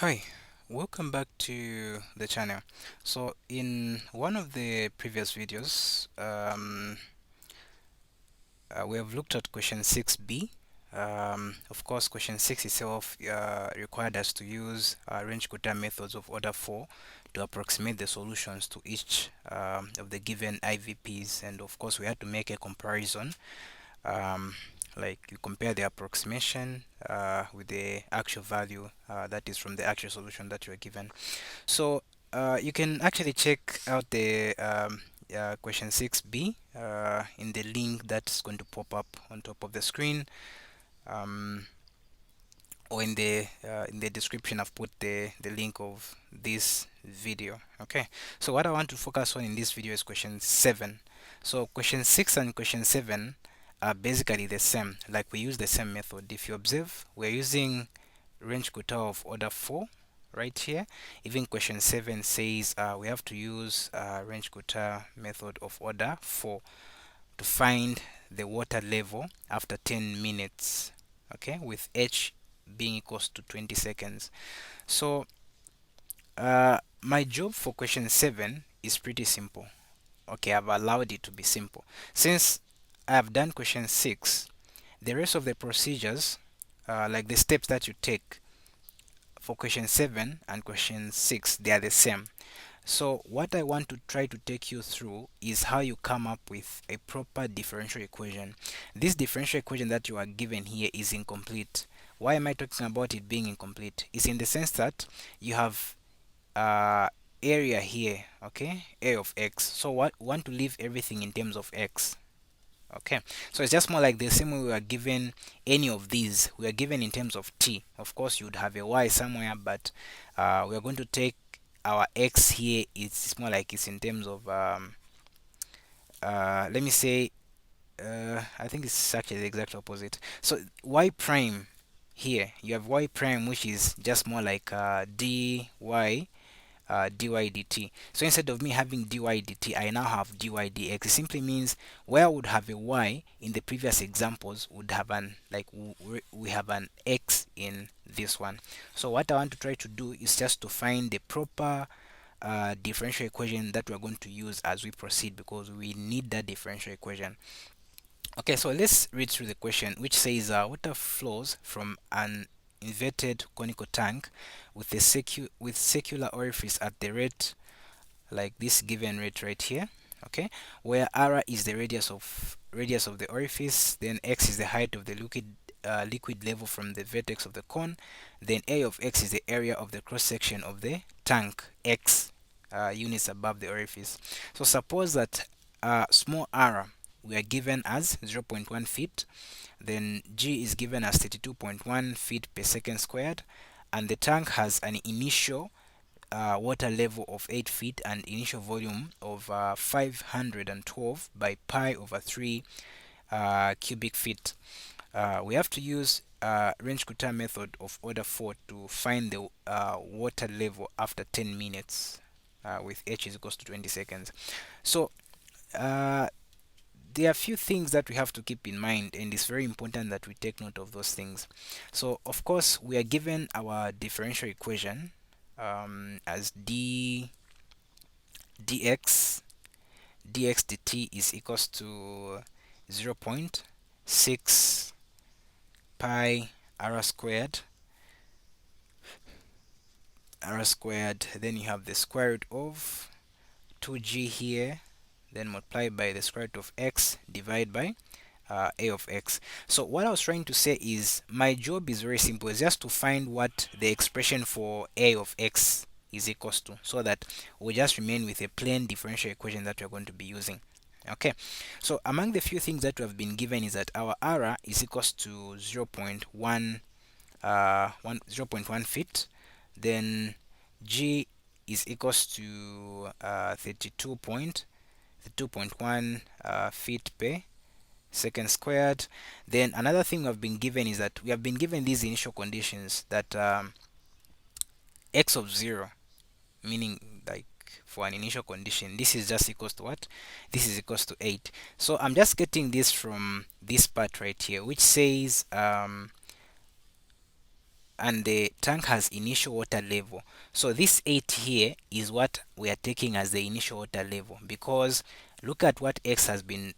Hi, welcome back to the channel. So in one of the previous videos, we have looked at question 6b. Of course, question 6 itself required us to use Runge-Kutta methods of order 4 to approximate the solutions to each of the given IVPs, and of course we had to make a comparison, um, like you compare the approximation with the actual value that is from the actual solution that you are given. So you can actually check out the question 6b in the link that's going to pop up on top of the screen, um, or in the description. I've put the link of this video. Okay, so what I want to focus on in this video is question 7. So question 6 and question 7 are basically the same, like we use the same method. If you observe, we're using Runge-Kutta of order 4 right here. Even question 7 says we have to use Runge-Kutta method of order 4 to find the water level after 10 minutes, okay, with h being equals to 20 seconds. So my job for question 7 is pretty simple. Okay, I've allowed it to be simple. Since I have done question 6, the rest of the procedures, like the steps that you take for question 7 and question 6, they are the same. So what I want to try to take you through is how you come up with a proper differential equation. This differential equation that you are given here is incomplete. Why am I talking about it being incomplete? It's in the sense that you have area here, okay, a of x. So what want to leave everything in terms of x. Okay, so it's just more like the same way we are given any of these. We are given in terms of t. Of course, you'd have a y somewhere, but we are going to take our x here. It's more like it's in terms of let me say, I think it's actually the exact opposite. So y prime here, you have y prime, which is just more like dy dy dt. So instead of me having dy dt, I now have dy dx. It simply means where I would have a y in the previous examples would have an, like, we have an x in this one. So what I want to try to do is just to find the proper differential equation that we're going to use as we proceed, because we need that differential equation. Okay, so let's read through the question, which says water flows from an inverted conical tank with a circular orifice at the rate, like this given rate right here, okay, where r is the radius of the orifice, then x is the height of the liquid level from the vertex of the cone, then a of x is the area of the cross section of the tank, x units above the orifice. So suppose that small r we are given as 0 0.1 feet, then g is given as 32.1 feet per second squared, and the tank has an initial water level of 8 feet and initial volume of 512 by pi over 3 cubic feet. We have to use Runge-Kutta method of order 4 to find the water level after 10 minutes with h is equals to 20 seconds. So there are a few things that we have to keep in mind, and it's very important that we take note of those things. So of course we are given our differential equation as dx dt is equals to 0.6 pi r squared, then you have the square root of 2g here, then multiply by the square root of x divided by a of x. So what I was trying to say is my job is very simple. It's just to find what the expression for a of x is equals to, so that we just remain with a plain differential equation that we're going to be using. Okay, so among the few things that we have been given is that our r is equals to 0 0.1 feet, then g is equals to 32.1 feet per second squared. Then another thing we've been given is that we have been given these initial conditions that x of 0, meaning like for an initial condition, this is just equals to what? This is equals to 8. So I'm just getting this from this part right here, which says and the tank has initial water level. So this 8 here is what we are taking as the initial water level, because look at what x has been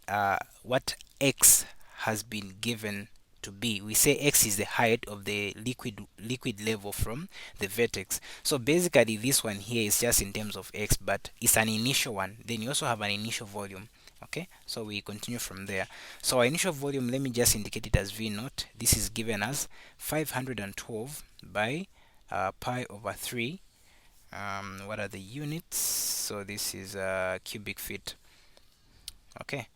given to be. We say x is the height of the liquid level from the vertex. So basically this one here is just in terms of x, but it's an initial one. Then you also have an initial volume. Okay, so we continue from there. So our initial volume, let me just indicate it as v naught. This is given as 512 by pi over 3. What are the units? So this is cubic feet. Okay,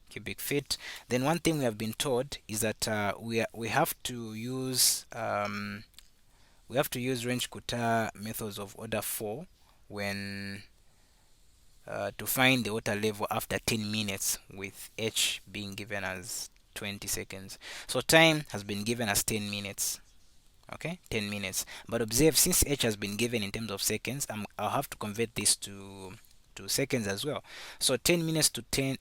cubic feet. Then one thing we have been told is that we have to use Runge-Kutta methods of order 4 when to find the water level after 10 minutes, with h being given as 20 seconds. So time has been given as 10 minutes. Okay, 10 minutes. But observe, since h has been given in terms of seconds, I'll have to convert this to seconds as well. So 10 minutes to 10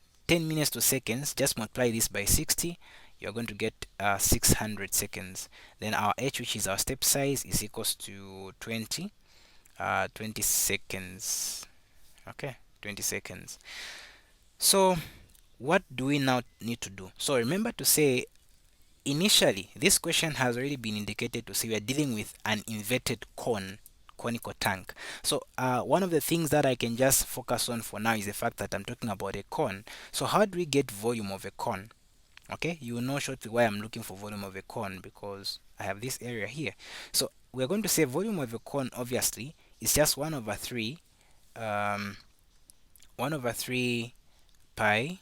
minutes to seconds, just multiply this by 60, you're going to get 600 seconds. Then our h, which is our step size, is equals to 20 seconds. Okay, 20 seconds. So what do we now need to do? So remember to say, initially this question has already been indicated to say we are dealing with an inverted conical tank. So one of the things that I can just focus on for now is the fact that I'm talking about a cone. So how do we get volume of a cone? Okay, you will know shortly why I'm looking for volume of a cone, because I have this area here. So we're going to say volume of a cone obviously is just 1 over 3 1 over 3 pi,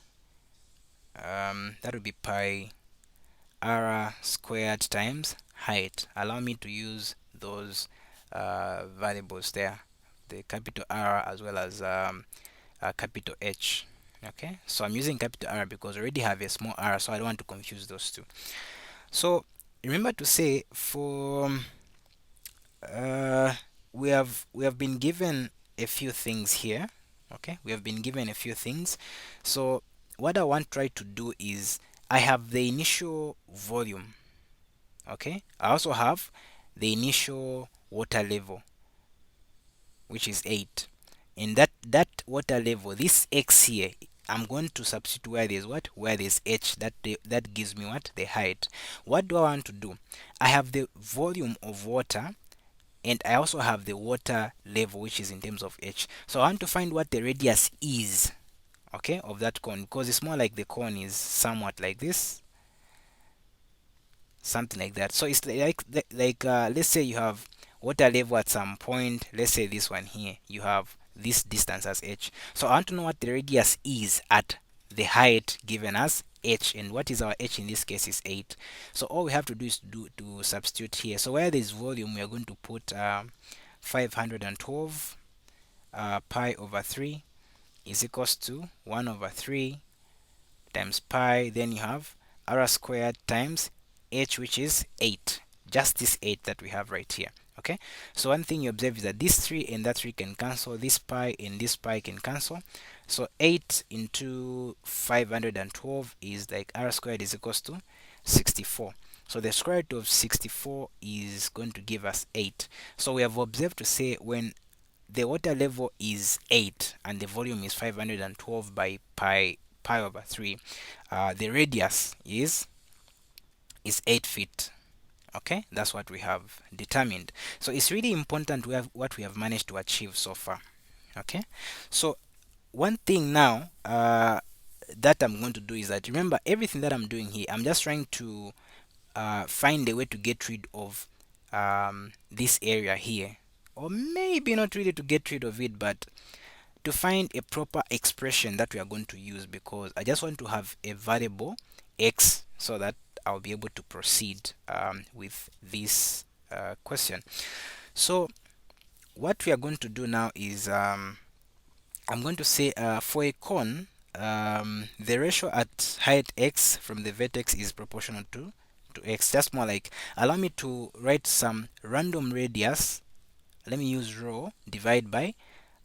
that would be pi r squared times height. Allow me to use those variables there, the capital R as well as capital H. Okay, so I'm using capital R because I already have a small r, so I don't want to confuse those two. So remember to say, for uh, we have been given a few things here. Okay, we have been given a few things. So what I want to try to do is, I have the initial volume. Okay, I also have the initial water level, which is 8. And that water level, this x here, I'm going to substitute where there's what, where there's h, that gives me what, the height. What do I want to do? I have the volume of water, and I also have the water level, which is in terms of h. So I want to find what the radius is, okay, of that cone, because it's more like the cone is somewhat like this, something like that. So it's let's say you have water level at some point. Let's say this one here, you have this distance as h. So I want to know what the radius is at the height given as h, and what is our h in this case is 8. So all we have to do is to substitute here. So where there's volume, we are going to put 512 pi over 3 is equals to 1 over 3 times pi. Then you have r squared times h, which is 8, just this 8 that we have right here. Okay, so one thing you observe is that this 3 and that 3 can cancel, this pi and this pi can cancel. So 8 into 512 is like r squared is equals to 64. So the square root of 64 is going to give us 8. So we have observed to say, when the water level is 8 and the volume is 512 by pi over 3, the radius is 8 feet. Okay, that's what we have determined. So it's really important we have what we have managed to achieve so far. Okay, so one thing now that I'm going to do is that, remember, everything that I'm doing here, I'm just trying to find a way to get rid of this area here, or maybe not really to get rid of it, but to find a proper expression that we are going to use, because I just want to have a variable x so that I'll be able to proceed with this question. So what we are going to do now is, I'm going to say, for a cone, the ratio at height x from the vertex is proportional to x. Just more like, allow me to write some random radius. Let me use rho divide by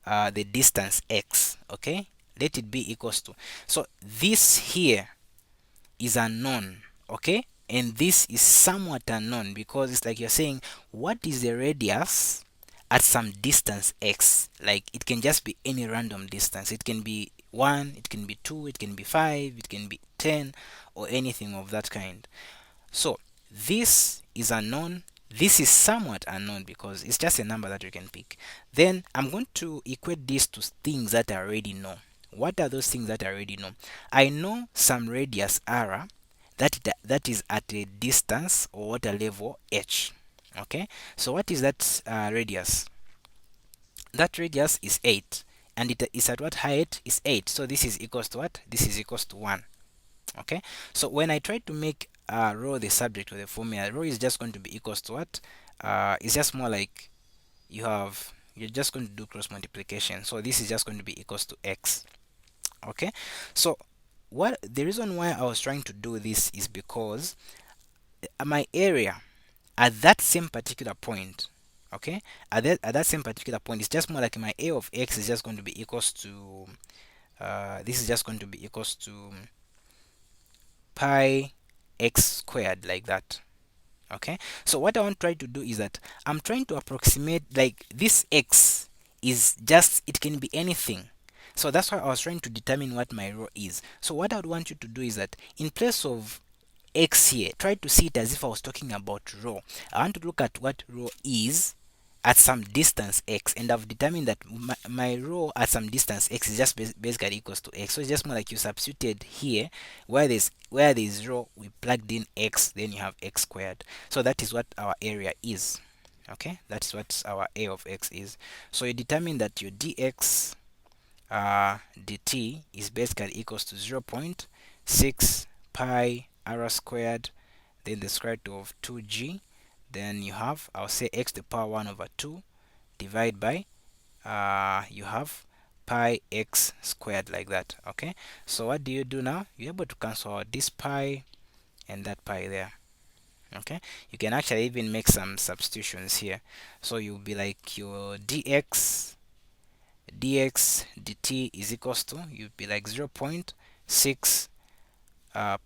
the distance x. Okay, let it be equals to, so this here is unknown. Okay, and this is somewhat unknown because it's like you're saying what is the radius at some distance x. Like it can just be any random distance. It can be 1, it can be 2, it can be 5, it can be 10, or anything of that kind. So this is unknown. This is somewhat unknown because it's just a number that you can pick. Then I'm going to equate this to things that I already know. What are those things that I already know? I know some radius r that is at a distance or water level h. Okay, so what is that radius? That radius is 8, and it is at what height? Is 8. So this is equals to what? This is equals to 1. Okay, so when I try to make rho the subject of the formula, rho is just going to be equals to what? It's just more like you're just going to do cross multiplication. So this is just going to be equals to x. Okay, so what the reason why I was trying to do this is because my area at that same particular point, okay, at that same particular point, it's just more like my a of x is just going to be equals to this is just going to be equals to pi x squared, like that. Okay, so what I want to try to do is that I'm trying to approximate, like, this x is just, it can be anything. So that's why I was trying to determine what my rho is. So what I would want you to do is that in place of x here, try to see it as if I was talking about rho. I want to look at what rho is at some distance x, and I've determined that my rho at some distance x is just basically equals to x. So it's just more like you substituted here where there's rho, we plugged in x, then you have x squared. So that is what our area is. Okay, that's what our a of x is. So you determine that your dx dt is basically equals to 0.6 pi r squared, then the square root of 2g, then you have, I'll say, x to the power 1 over 2 divided by you have pi x squared, like that. Okay, so what do you do now? You're able to cancel out this pi and that pi there. Okay, you can actually even make some substitutions here. So you'll be like your dx dt is equals to, you'd be like 0.6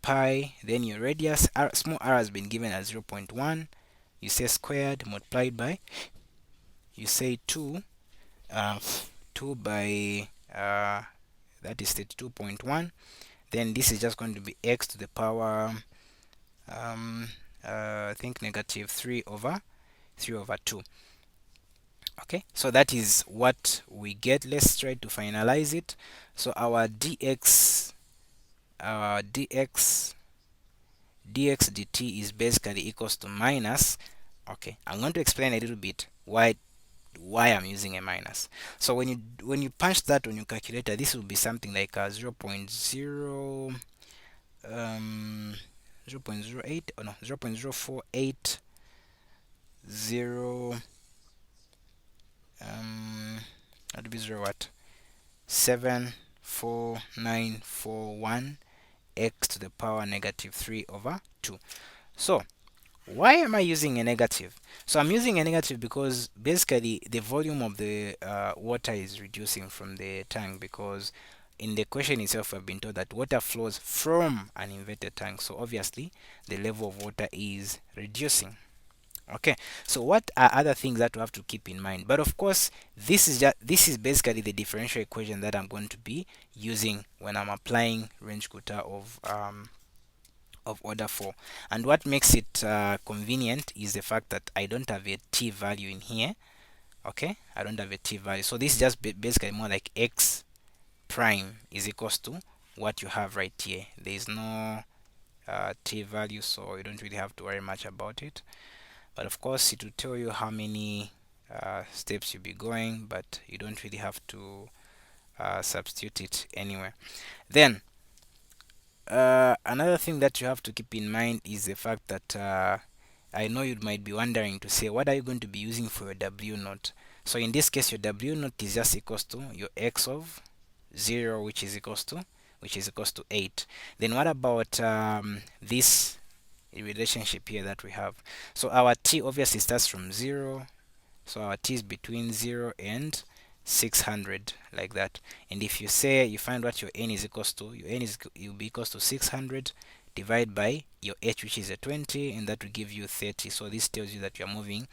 pi, then your radius r, small r has been given as 0.1, you say squared multiplied by, you say 2 2 by that is 32.1, then this is just going to be x to the power I think negative 3 over 2. Okay, so that is what we get. Let's try to finalize it. So our dx dt is basically equals to minus, okay, I'm going to explain a little bit why I'm using a minus. So when you punch that on your calculator, this will be something like 0.0 0.08, or no, 0.0480 that would be 0 what 74941 x to the power negative 3 over 2. So why am I using a negative? So I'm using a negative because basically the volume of the water is reducing from the tank, because in the question itself we've been told that water flows from an inverted tank, so obviously the level of water is reducing. Okay, so what are other things that we have to keep in mind? But of course, this is basically the differential equation that I'm going to be using when I'm applying Runge-Kutta of order 4. And what makes it convenient is the fact that I don't have a t value in here. Okay, I don't have a t value, so this is just basically more like x prime is equals to what you have right here. There is no t value, so you don't really have to worry much about it. But of course it will tell you how many steps you'll be going, but you don't really have to substitute it anywhere. Then another thing that you have to keep in mind is the fact that I know you might be wondering to say, what are you going to be using for your w naught? So in this case, your w naught is just equals to your x of 0, which is equals to 8. Then what about this relationship here that we have? So our t obviously starts from 0, so our t is between 0 and 600, like that. And if you say you find what your n is equals to, your n will be equals to 600 divide by your h, which is a 20, and that will give you 30. So this tells you that you are moving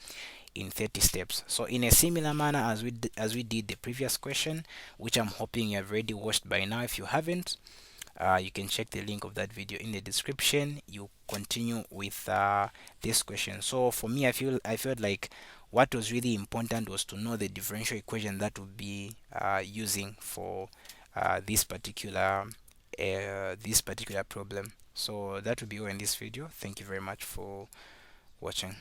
in 30 steps. So in a similar manner as we did the previous question, which I'm hoping you have already watched by now. If you haven't, you can check the link of that video in the description. You continue with this question. So for me, I felt like what was really important was to know the differential equation that would be using for this particular problem. So that will be all in this video. Thank you very much for watching.